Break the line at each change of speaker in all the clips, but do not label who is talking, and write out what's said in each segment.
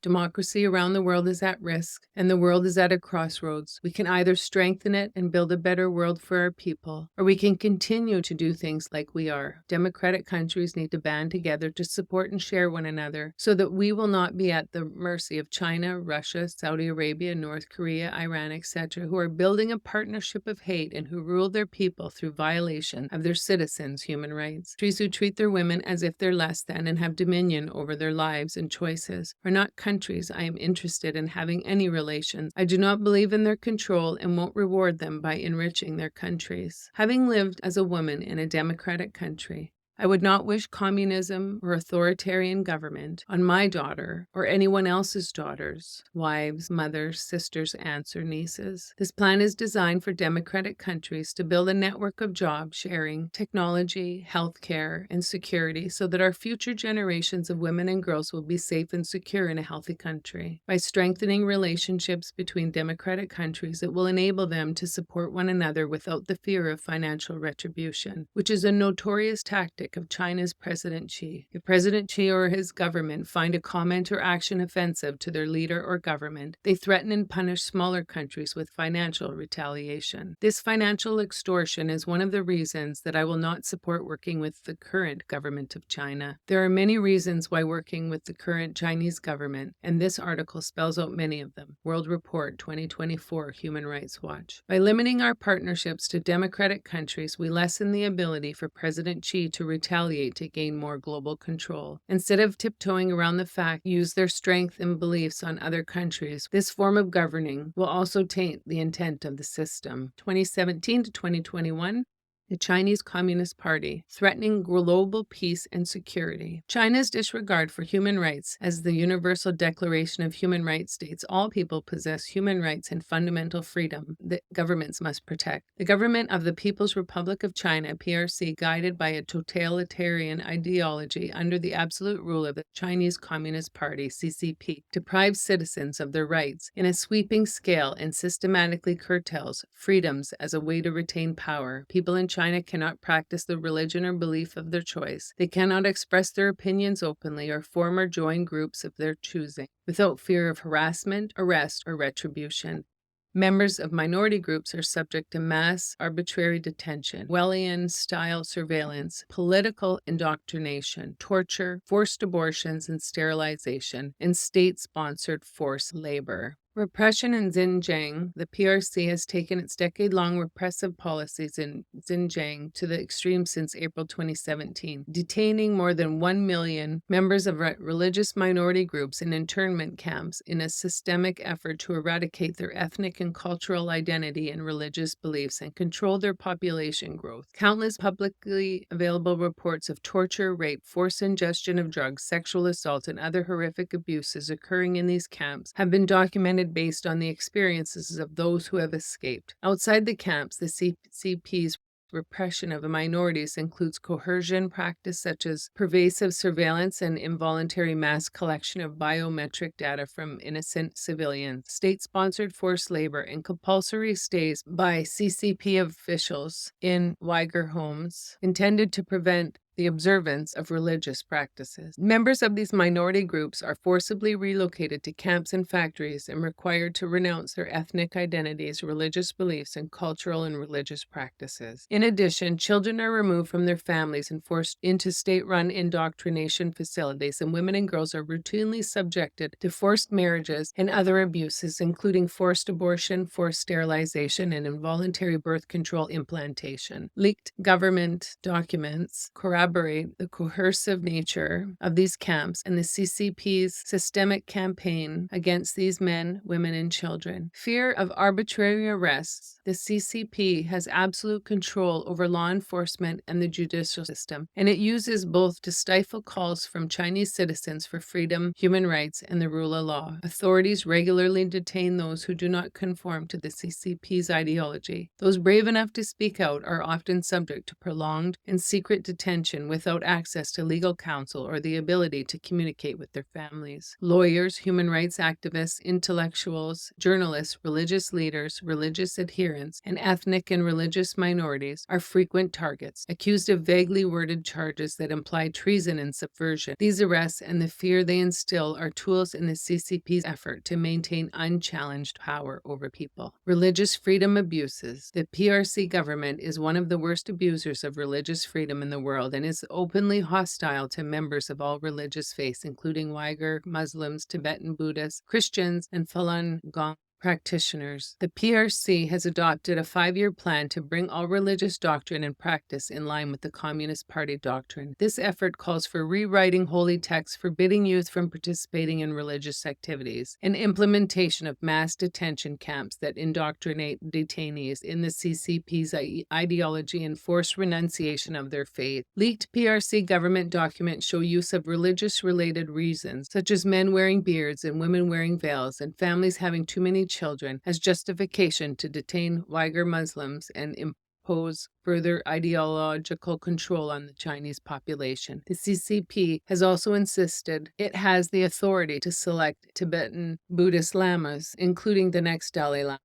Democracy around the world is at risk, and the world is at a crossroads. We can either strengthen it and build a better world for our people, or we can continue to do things like we are. Democratic countries need to band together to support and share one another so that we will not be at the mercy of China, Russia, Saudi Arabia, North Korea, Iran, etc., who are building a partnership of hate and who rule their people through violation of their citizens' human rights. Countries who treat their women as if they're less than and have dominion over their lives and choices are not countries I am interested in having any relations. I do not believe in their control and won't reward them by enriching their countries. Having lived as a woman in a democratic country, I would not wish communism or authoritarian government on my daughter or anyone else's daughters, wives, mothers, sisters, aunts, or nieces. This plan is designed for democratic countries to build a network of job sharing, technology, healthcare, and security so that our future generations of women and girls will be safe and secure in a healthy country. By strengthening relationships between democratic countries, it will enable them to support one another without the fear of financial retribution, which is a notorious tactic of China's President Xi. If President Xi or his government find a comment or action offensive to their leader or government, they threaten and punish smaller countries with financial retaliation. This financial extortion is one of the reasons that I will not support working with the current government of China. There are many reasons why working with the current Chinese government, and this article spells out many of them. World Report 2024 Human Rights Watch. By limiting our partnerships to democratic countries, we lessen the ability for President Xi to retaliate to gain more global control. Instead of tiptoeing around the fact, use their strength and beliefs on other countries. This form of governing will also taint the intent of the system. 2017 to 2021. The Chinese Communist Party, threatening global peace and security. China's disregard for human rights, as the Universal Declaration of Human Rights states, all people possess human rights and fundamental freedom that governments must protect. The government of the People's Republic of China, PRC, guided by a totalitarian ideology under the absolute rule of the Chinese Communist Party, CCP, deprives citizens of their rights in a sweeping scale and systematically curtails freedoms as a way to retain power. People in China cannot practice the religion or belief of their choice. They cannot express their opinions openly or form or join groups of their choosing without fear of harassment, arrest, or retribution. Members of minority groups are subject to mass arbitrary detention, Orwellian-style surveillance, political indoctrination, torture, forced abortions and sterilization, and state-sponsored forced labor. Repression in Xinjiang. The PRC has taken its decade-long repressive policies in Xinjiang to the extreme since April 2017, detaining more than 1 million members of religious minority groups in internment camps in a systemic effort to eradicate their ethnic and cultural identity and religious beliefs and control their population growth. Countless publicly available reports of torture, rape, forced ingestion of drugs, sexual assault, and other horrific abuses occurring in these camps have been documented based on the experiences of those who have escaped. Outside the camps, the CCP's repression of the minorities includes coercion practice such as pervasive surveillance and involuntary mass collection of biometric data from innocent civilians, state-sponsored forced labor, and compulsory stays by CCP officials in Uyghur homes intended to prevent the observance of religious practices. Members of these minority groups are forcibly relocated to camps and factories and required to renounce their ethnic identities, religious beliefs, and cultural and religious practices. In addition, children are removed from their families and forced into state-run indoctrination facilities, and women and girls are routinely subjected to forced marriages and other abuses, including forced abortion, forced sterilization, and involuntary birth control implantation. Leaked government documents corroborate the coercive nature of these camps and the CCP's systemic campaign against these men, women, and children. Fear of arbitrary arrests. The CCP has absolute control over law enforcement and the judicial system, and it uses both to stifle calls from Chinese citizens for freedom, human rights, and the rule of law. Authorities regularly detain those who do not conform to the CCP's ideology. Those brave enough to speak out are often subject to prolonged and secret detention detention without access to legal counsel or the ability to communicate with their families. Lawyers, human rights activists, intellectuals, journalists, religious leaders, religious adherents, and ethnic and religious minorities are frequent targets, accused of vaguely worded charges that imply treason and subversion. These arrests and the fear they instill are tools in the CCP's effort to maintain unchallenged power over people. Religious freedom abuses. The PRC government is one of the worst abusers of religious freedom in the world and is openly hostile to members of all religious faiths, including Uyghur, Muslims, Tibetan Buddhists, Christians, and Falun Gong practitioners. The PRC has adopted a 5-year plan to bring all religious doctrine and practice in line with the Communist Party doctrine. This effort calls for rewriting holy texts, forbidding youth from participating in religious activities, and implementation of mass detention camps that indoctrinate detainees in the CCP's ideology and forced renunciation of their faith. Leaked PRC government documents show use of religious-related reasons, such as men wearing beards and women wearing veils, and families having too many children as justification to detain Uyghur Muslims and impose further ideological control on the Chinese population. The CCP has also insisted it has the authority to select Tibetan Buddhist lamas, including the next Dalai Lama,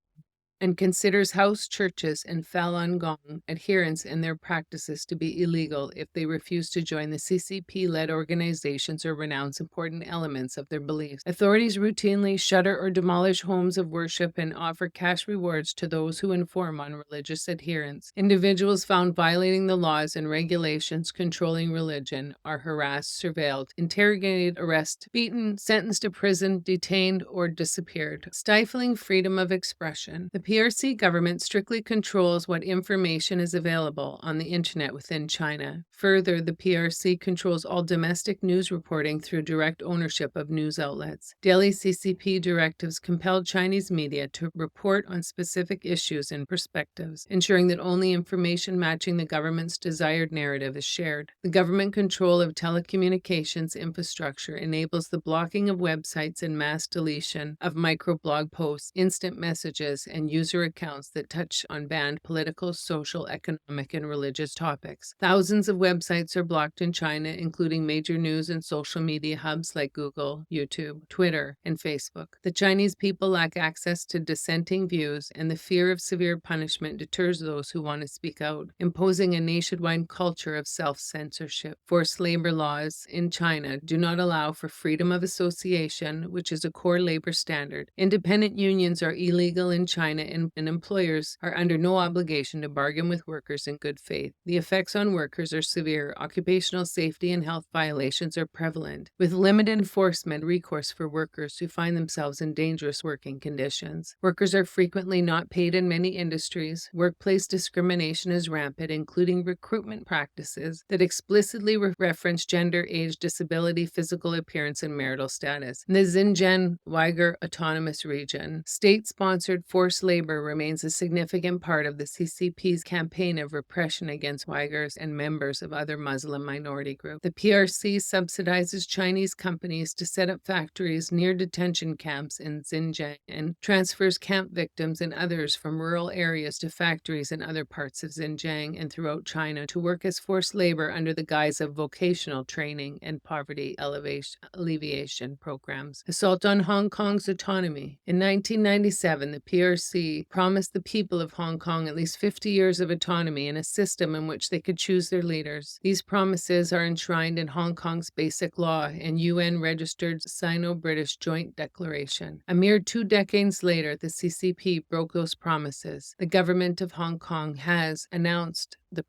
and considers house churches and Falun Gong adherents and their practices to be illegal if they refuse to join the CCP-led organizations or renounce important elements of their beliefs. Authorities routinely shutter or demolish homes of worship and offer cash rewards to those who inform on religious adherence. Individuals found violating the laws and regulations controlling religion are harassed, surveilled, interrogated, arrested, beaten, sentenced to prison, detained, or disappeared. Stifling freedom of expression. The PRC government strictly controls what information is available on the internet within China. Further, the PRC controls all domestic news reporting through direct ownership of news outlets. Daily CCP directives compel Chinese media to report on specific issues and perspectives, ensuring that only information matching the government's desired narrative is shared. The government control of telecommunications infrastructure enables the blocking of websites and mass deletion of microblog posts, instant messages, and user accounts that touch on banned political, social, economic, and religious topics. Thousands of websites are blocked in China, including major news and social media hubs like Google, YouTube, Twitter, and Facebook. The Chinese people lack access to dissenting views, and the fear of severe punishment deters those who want to speak out, imposing a nationwide culture of self-censorship. Forced labor laws in China do not allow for freedom of association, which is a core labor standard. Independent unions are illegal in China, and employers are under no obligation to bargain with workers in good faith. The effects on workers are severe. Occupational safety and health violations are prevalent, with limited enforcement recourse for workers who find themselves in dangerous working conditions. Workers are frequently not paid in many industries. Workplace discrimination is rampant, including recruitment practices that explicitly reference gender, age, disability, physical appearance, and marital status. In the Xinjiang Uyghur Autonomous Region, state-sponsored forced labor remains a significant part of the CCP's campaign of repression against Uyghurs and members of other Muslim minority groups. The PRC subsidizes Chinese companies to set up factories near detention camps in Xinjiang and transfers camp victims and others from rural areas to factories in other parts of Xinjiang and throughout China to work as forced labor under the guise of vocational training and poverty alleviation programs. Assault on Hong Kong's autonomy. In 1997, the PRC promised the people of Hong Kong at least 50 years of autonomy and a system in which they could choose their leaders. These promises are enshrined in Hong Kong's Basic Law and UN-registered Sino-British Joint Declaration. A mere 2 decades later, the CCP broke those promises. The government of Hong Kong has announced the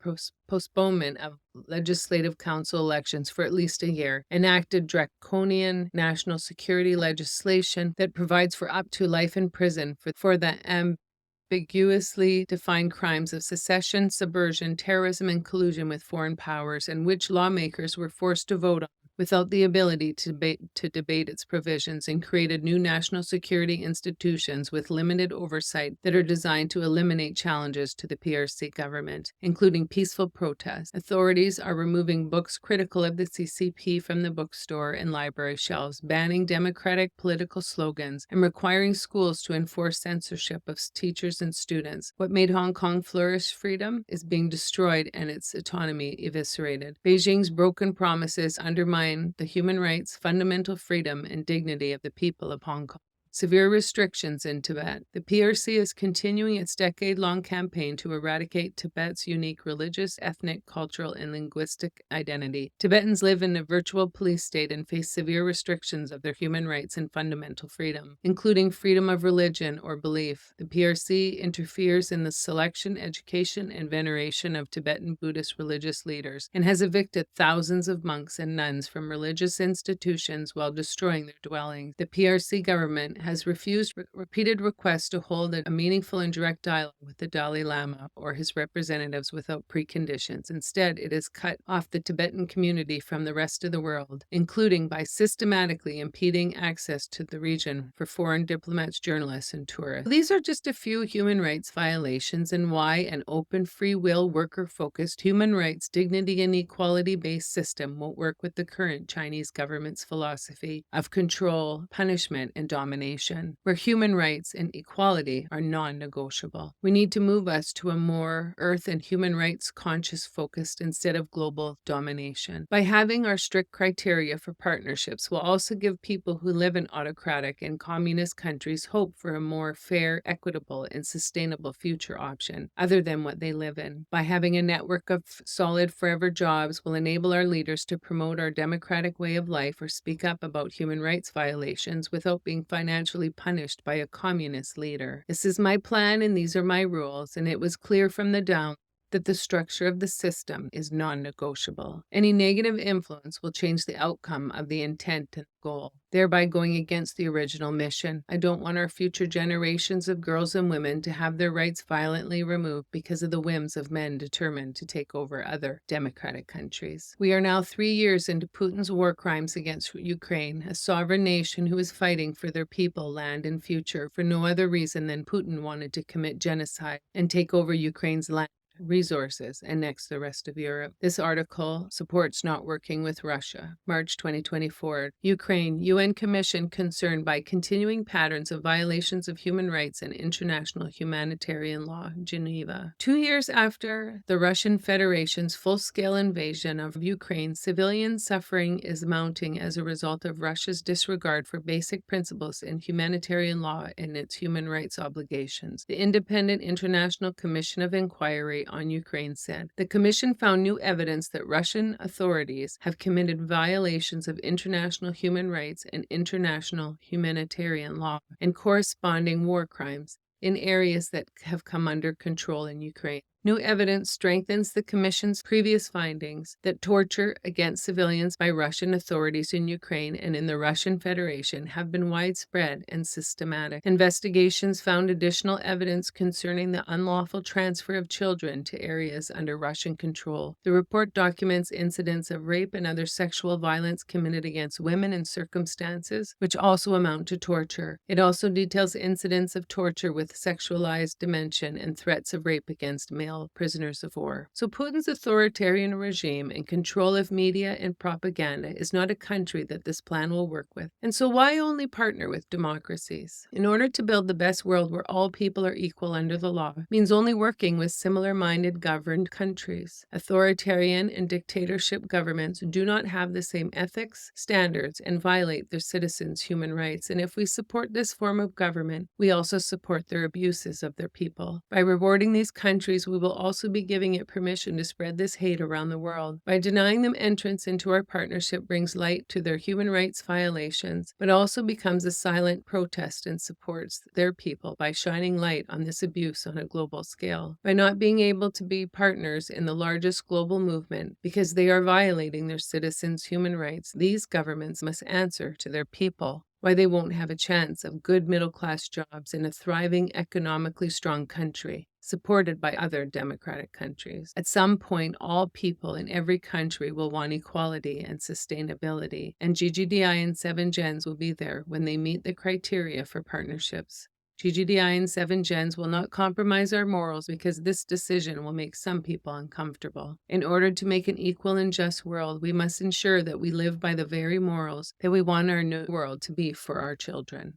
postponement of legislative council elections for at least a year, enacted draconian national security legislation that provides for up to life in prison for the ambiguously defined crimes of secession, subversion, terrorism, and collusion with foreign powers, and which lawmakers were forced to vote on without the ability to debate its provisions, and created new national security institutions with limited oversight that are designed to eliminate challenges to the PRC government, including peaceful protests. Authorities are removing books critical of the CCP from the bookstore and library shelves, banning democratic political slogans, and requiring schools to enforce censorship of teachers and students. What made Hong Kong flourish, freedom, is being destroyed and its autonomy eviscerated. Beijing's broken promises undermine the human rights, fundamental freedom, and dignity of the people of Hong Kong. Severe restrictions in Tibet. The PRC is continuing its decade-long campaign to eradicate Tibet's unique religious, ethnic, cultural, and linguistic identity. Tibetans live in a virtual police state and face severe restrictions of their human rights and fundamental freedom, including freedom of religion or belief. The PRC interferes in the selection, education, and veneration of Tibetan Buddhist religious leaders and has evicted thousands of monks and nuns from religious institutions while destroying their dwellings. The PRC government has refused repeated requests to hold a meaningful and direct dialogue with the Dalai Lama or his representatives without preconditions. Instead, it has cut off the Tibetan community from the rest of the world, including by systematically impeding access to the region for foreign diplomats, journalists, and tourists. These are just a few human rights violations and why an open, free will, worker-focused, human rights, dignity, and equality-based system won't work with the current Chinese government's philosophy of control, punishment, and domination, where human rights and equality are non-negotiable. We need to move us to a more earth and human rights conscious focused instead of global domination. By having our strict criteria for partnerships, we'll also give people who live in autocratic and communist countries hope for a more fair, equitable, and sustainable future option other than what they live in. By having a network of solid forever jobs will enable our leaders to promote our democratic way of life or speak up about human rights violations without being financially punished by a communist leader. This is my plan and these are my rules, and it was clear from the down that the structure of the system is non-negotiable. Any negative influence will change the outcome of the intent and goal, thereby going against the original mission. I don't want our future generations of girls and women to have their rights violently removed because of the whims of men determined to take over other democratic countries. We are now 3 years into Putin's war crimes against Ukraine, a sovereign nation who is fighting for their people, land, and future for no other reason than Putin wanted to commit genocide and take over Ukraine's land, resources, and next the rest of Europe. This article supports not working with Russia. March 2024. Ukraine, UN Commission concerned by continuing patterns of violations of human rights and international humanitarian law, Geneva. 2 years after the Russian Federation's full-scale invasion of Ukraine, civilian suffering is mounting as a result of Russia's disregard for basic principles in humanitarian law and its human rights obligations. The Independent International Commission of Inquiry on Ukraine said the commission found new evidence that Russian authorities have committed violations of international human rights and international humanitarian law and corresponding war crimes in areas that have come under control in Ukraine. New evidence strengthens the Commission's previous findings that torture against civilians by Russian authorities in Ukraine and in the Russian Federation have been widespread and systematic. Investigations found additional evidence concerning the unlawful transfer of children to areas under Russian control. The report documents incidents of rape and other sexual violence committed against women in circumstances which also amount to torture. It also details incidents of torture with sexualized dimension and threats of rape against male prisoners of war. So Putin's authoritarian regime and control of media and propaganda is not a country that this plan will work with. And so why only partner with democracies? In order to build the best world where all people are equal under the law means only working with similar-minded governed countries. Authoritarian and dictatorship governments do not have the same ethics, standards, and violate their citizens' human rights. And if we support this form of government, we also support their abuses of their people. By rewarding these countries, we will also be giving it permission to spread this hate around the world. By denying them entrance into our partnership brings light to their human rights violations, but also becomes a silent protest and supports their people by shining light on this abuse on a global scale. By not being able to be partners in the largest global movement because they are violating their citizens' human rights, these governments must answer to their people why they won't have a chance of good middle-class jobs in a thriving, economically strong country supported by other democratic countries. At some point, all people in every country will want equality and sustainability, and GGDI and 7gens will be there when they meet the criteria for partnerships. GGDI and 7gens will not compromise our morals because this decision will make some people uncomfortable. In order to make an equal and just world, we must ensure that we live by the very morals that we want our new world to be for our children.